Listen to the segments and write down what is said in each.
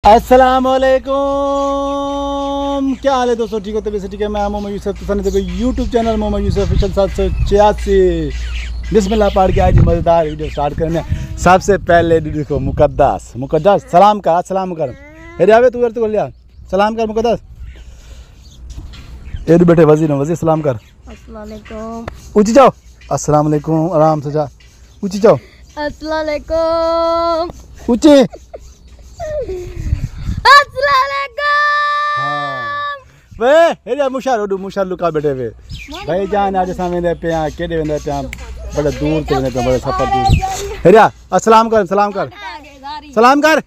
अस्सलामुअलैकुम, क्या हाल है दोस्तों? ठीक हो? तबीयत से ठीक है? मैं मोहम्मद यूसुफ, तो देखो YouTube channel Mohammed Yusuf official 786। बिस्मिल्लाह पढ़ के आज मज़ेदार वीडियो स्टार्ट करने। सबसे पहले देखो मुकद्दस सलाम कर, सलाम कर। हेरे आवे तू तो लिया सलाम कर मुकद्दस। ये बैठे वजीर वजीर सलाम कर। अस्सलाम वालेकुम। ऊँची जाओ। अस्सलाम वालेकुम, आराम से जा। ऊँची जाओ। अस्सलाम वालेकुम। ऊँची। अस्सलाम वालेकुम। वे हेरिया मुशार लुका बैठे वे भाई जान आज सामने पे आ केडे वेंदे पे बड़े दूर ते वेंदे पे बड़े सफर दूर। हेरिया अस्सलाम कर, सलाम कर, सलाम कर।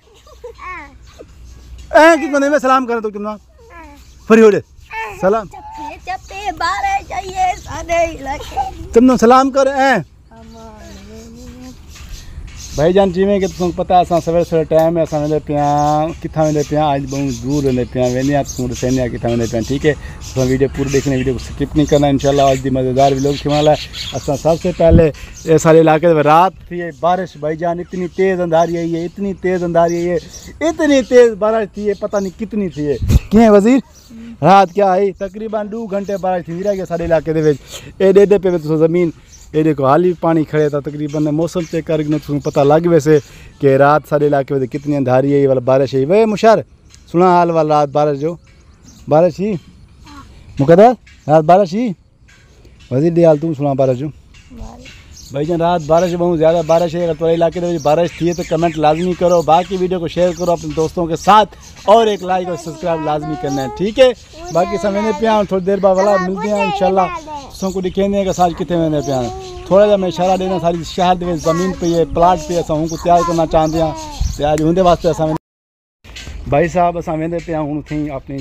ए की कोने में सलाम कर तो कितना फरी होड़े सलाम चप्पे बारे चाहिए सारे इलाके तुम सलाम कर। ए भाईजान जिमें कि तुमको पता है सवेरे सवेरे टाइम है वेंदे पिया कितना वेंदे पिया आज बहुत दूर वेंदे पिया वेंदे तुम सैनिया कितना वेंदे पिया। ठीक है तो वीडियो पूरी देखने, वीडियो को स्किप नहीं करना। इंशाल्लाह आज दी मज़ेदार व्लॉग थी वाला है। असा सबसे पहले ये सारे इलाके में रात थी बारिश भाईजान, इतनी तेज़ अंधारी आई है, इतनी तेज़ अंधारी आई है, इतनी तेज़ बारिश थी है, पता नहीं कितनी थी है कि वजीर रात क्या आई तकरीबन 2 घंटे बारिश थी रह गया सारे इलाके दे एडे पे तो ज़मीन ये देखो हाल ही पानी खड़े था तकरीबन। मौसम चेक कर पता लग वैसे कि रात सारे इलाके में कितनी अंधारी आई वाला बारिश आई। वे मुशार सुना हाल वाला रात बारिश ही मुकद्दस रात बारिश ही वजीर दी हाल तुम सुना बारिश जो भाईजान रात बारिश बहुत ज़्यादा बारिश है। अगर तुम्हारे इलाके में बारिश थी है तो कमेंट लाजमी करो, बाकी वीडियो को शेयर करो अपने दोस्तों के साथ और एक लाइक और सब्सक्राइब लाजमी करना है। ठीक है बाकी समझने पे आए थोड़ी देर बाद वाला मिलते हैं इंशाल्लाह। सबको दिखेंगे कि साज कितने महीने पे आए थोड़ा जहा मैं इशारा देना सारी शहर के ज़मीन पे है प्लाट पे असा को तैयार करना चाहते हैं तो आज उनके वास्ते असा भाई साहब असा वेंदे पे हूँ थी अपनी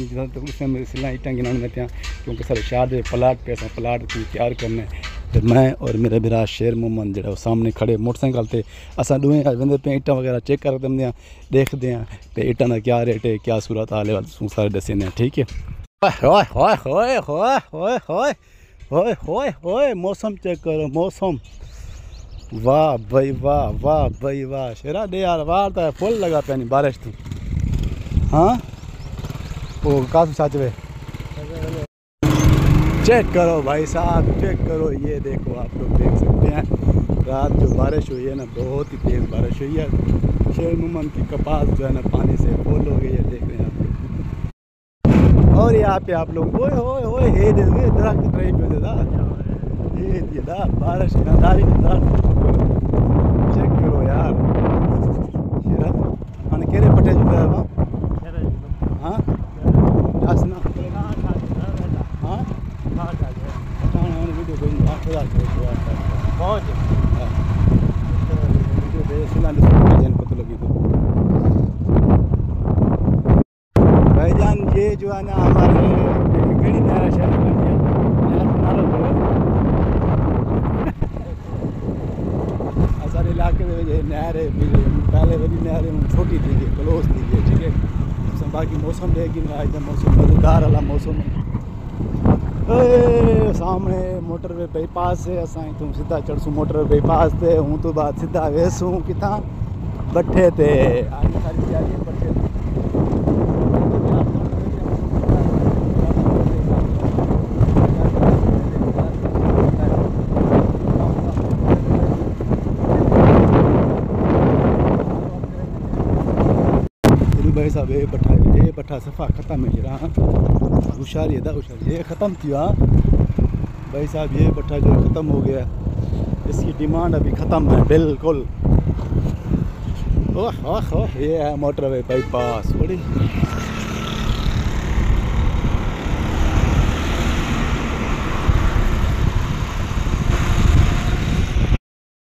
सिला ईटा गिनाने पे क्योंकि सारे शहर के प्लाट पे असा प्लाट तैयार करने तो मैं और मेरा बिरा शेर मोहम्मद जो सामने खड़े मोटरसाइकिल से असा दुए वेंदे पे ईटा वगैरह चेक कर देंगे देखते हैं तो ईटा का क्या रेट है क्या सूरत हाल है सारे दसेंगे। ठीक है होए होए होए होए होए होए होए होए होए मौसम चेक करो मौसम वाह भाई वाह वाह भाई वाह शेरा दे यार वार तो फुल लगा पे नहीं बारिश तू। हाँ वो काफ़ी साथ वे चेक करो भाई साहब चेक करो ये देखो आप लोग देख सकते हैं रात जो बारिश हुई है ना बहुत ही तेज़ बारिश हुई है। शेर मोहम्मद की कपास जो है ना पानी से फुल हो गई है देख रहे हैं आप लोग। और यहाँ पे आप लोग ओए ओए ओए हे दे दरख्त ट्रेन पे देदा ये दा बारिश ना दारी दरख्त चेक करो यार शेरा मन केरे पटे जो ना हां असना हां वीडियो कोई बहुत वीडियो दे सुना जन पता लगी तो भाईजान ये जो है ना हमारे गड़ी नहर शहर सारे इलाके नहर है पहले बड़ी नहर छोटी थी क्लोज थी ठीक है। बाकी मौसम देगी मौसम मज़ेदार वाला मौसम सामने मोटरवे बाईपास से असा तुम सीधा चढ़सू मोटरवे बाईपास से हूँ तो बाद सीधा वेसू कितना बट्ठे थे आज सारी तैयारी बट्ठे भाई साहब ये बट्ठा सफ़ा ख़त्म है जरा होशियारी है होशियारी ये ख़त्म थी। हाँ भाई साहब ये बट्ठा जो ख़त्म हो गया इसकी डिमांड अभी ख़त्म है बिल्कुल। ओह ओह ओह ये है मोटरवे बाईपास बड़ी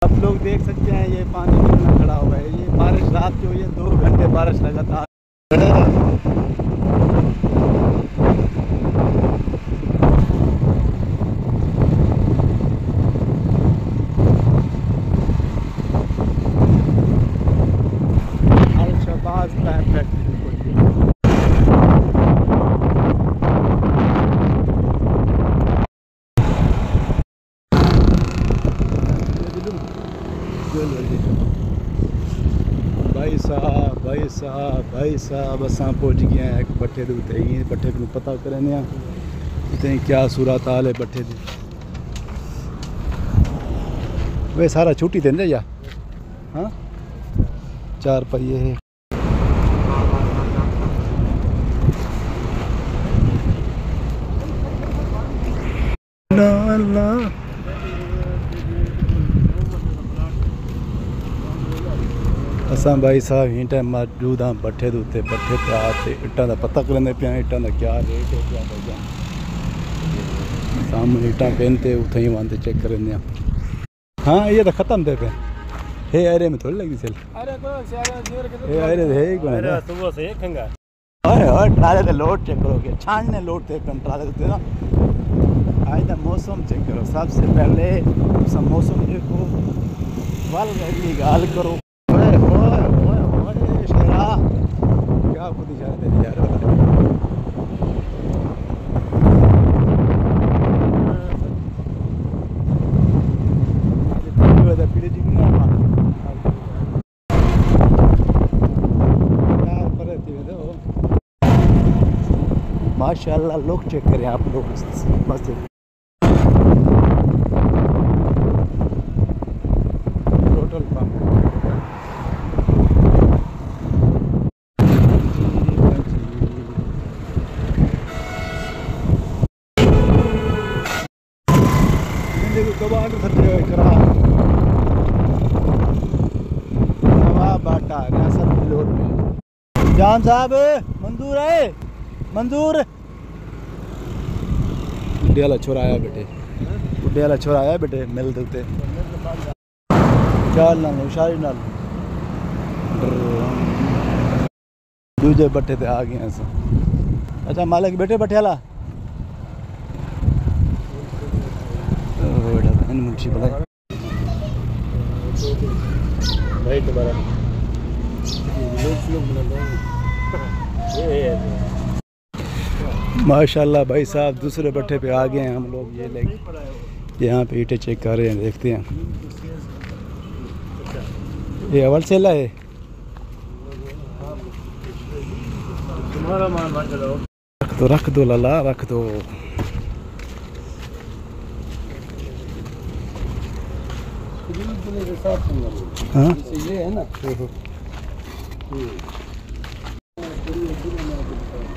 आप लोग देख सकते हैं ये पानी कितना खड़ा हुआ है। ये बारिश रात की हुई है 2 घंटे बारिश लगातार भाई साहब भाई साहब असां पहुंच गए हैं एक बट्ठे दे उत्ते ही बट्ठे को पता करने इतने क्या सूरत हाल है बट्ठे दी वे सारा छुट्टी देंगे या हाँ 4 पहिए है असां भाई साहब ही टाइम मौजूद हाँ बट्ठे दे उत्ते बट्ठे पे आते इट्टां दा पता करने पे इट्टां दा क्या रेट है क्या भैया सामने इट्टां पहनते उथे ही वहां चेक करने हाँ ये तो खत्म थे पे हे अरे में थोड़ी लगी सेल अरे को हे अरे है ही कौन है सुबह से एक खंगा ओए ट्राले ते लोड चेक करोगे छानने लोड थे पेन ट्राले ते ना आज दा मौसम चेक करो सबसे पहले सब मौसम देखो वाल गली गाल करो ओए ओए ओए शेरा क्या खुद ही जा रहे यार माशाल्लाह लोग चेक करें आप लोग मस्त टोटल पंप जान साहब मंजूर है मंजूर बुढ़े वाला छोरा आया बेटे बुढ़े वाला छोरा आया बेटे मिल देते चाल नाल हुशारी नाल दूजे बट्टे ते आ गए अस अच्छा मालिक बेटे बट्टे वाला मुंशी बड़ा भाई तुम्हारा माशाल्लाह भाई साहब दूसरे बट्टे पे आ गए हैं हम लोग ये लेके यहाँ पे ईंटें चेक कर रहे हैं देखते हैं ये अवल सेला है तुम्हारा मान मान चलो रख दो लाला रख दो हाँ ये है ना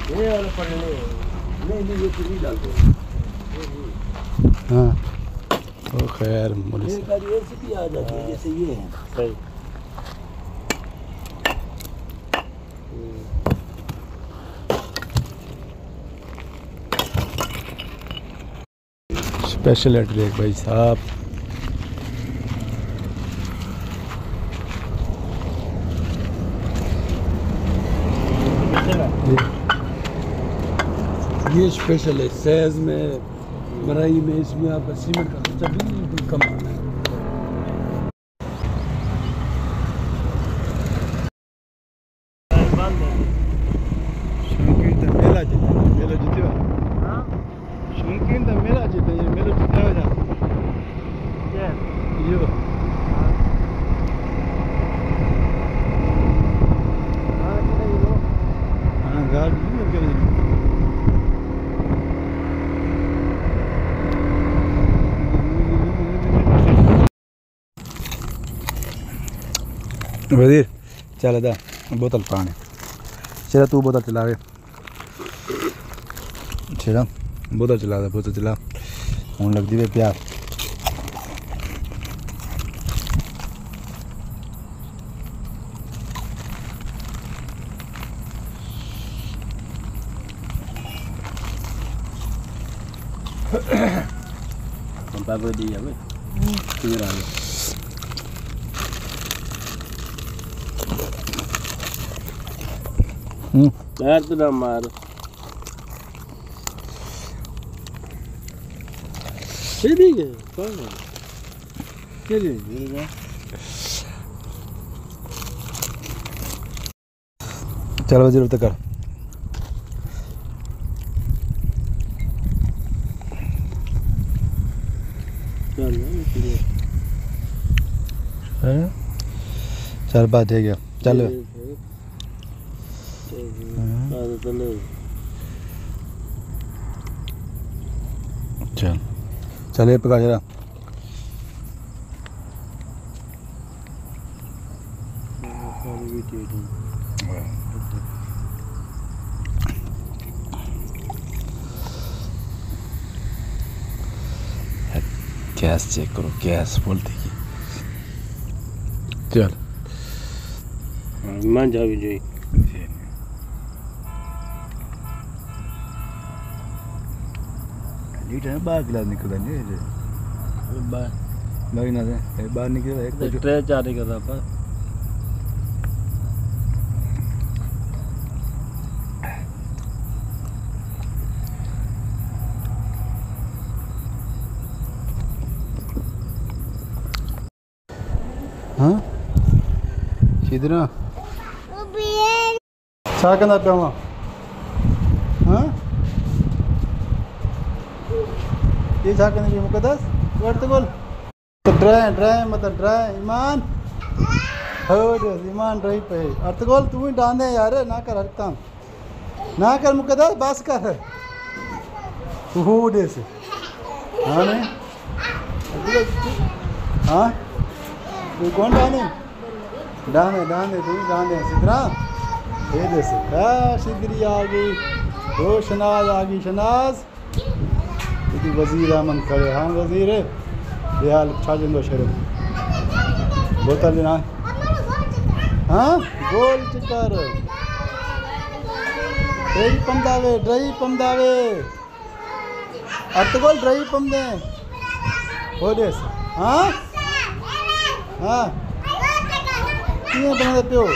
ये वाला पढ़ने नहीं ये पूरी डाल दो हाँ ओ खैर मुझे ये भी आ जाती है जैसे ये है सही स्पेशल एड्रेस भाई साहब ये स्पेशल है सैज में मराई में इसमें आपका सीमेंट का खर्चा बिल्कुल कम आना है शौकीन तो मेला जीते हाँ शौकीन तो मेला जीते ये मेला जीता हो जा यो हाँ गाड़ी वजीर चल दा बोतल पाने चला तू बोतल चला रे चला बोतल चला दे बोतल चला हूँ लगती है प्यार Apa dia apa? Tinggal. यार तो ना मार ठीक है कौन है चलिए चल वजीर उतर कर चल बात है क्या चल चल चले पका जरा गैस चेक करो गैस बोलती की चल मान जा भी जोई लीटर बाहर गिलास निकला नहीं है बाहर ना दे बाहर निकला एक तो ट्रे चारे का था हाँ सीधरा साकंदा पेवा हाँ ये साकंदा की मुकद्दस वर्त बोल तो ड्राई मतलब ड्राई ईमान हो ईमान ड्राई पे अर्थ गोल तू ही डांदे यार ना कर हरकता ना कर मुकद्दस बस कर हो दे से हाँ ने हाँ तू कौन डाने डाने डाने तू डाने सिद्धरा ये दे से सिद्धरी आ गई वो शनाज आ गई शनाज तेरी वजीर अमन खड़े हाँ वजीर है बेहाल छाजंदो शर्म बोतल लेना हाँ गोल चक्कर ड्राई पम दावे अर्थ गोल ड्राई पम दे हो दे हाँ हाँ किए बना पियो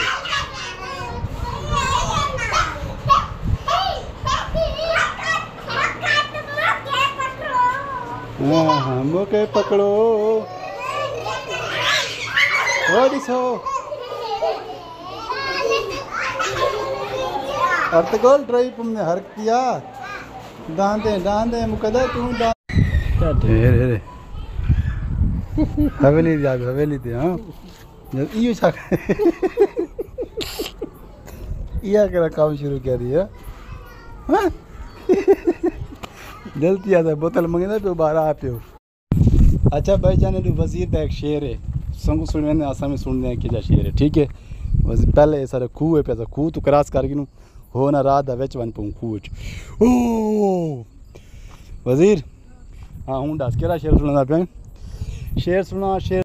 हाँ हाँ मोके पकड़ो ओडिसो अर्तगोल ड्राई तुमने हर किया दांदे मुकद्दर तू दांदे हवेली ते हाँ इयो छा इया करा काम शुरू कर दिया हाँ जल्दी आता बोतल मंगे पे बाहर आ पियो अच्छा भाई जाने तू वजीर का एक शेर है संग सुनने आसा में सुनने हैं कि शेर है ठीक है पहले सारा खूह है पैसा खूह तू क्रॉस कर गिनू हो ना रात दा विच वन पऊं खूह च ओ वजीर हाँ हूँ दस केड़ा शेर सुना पे शेर सुना शेर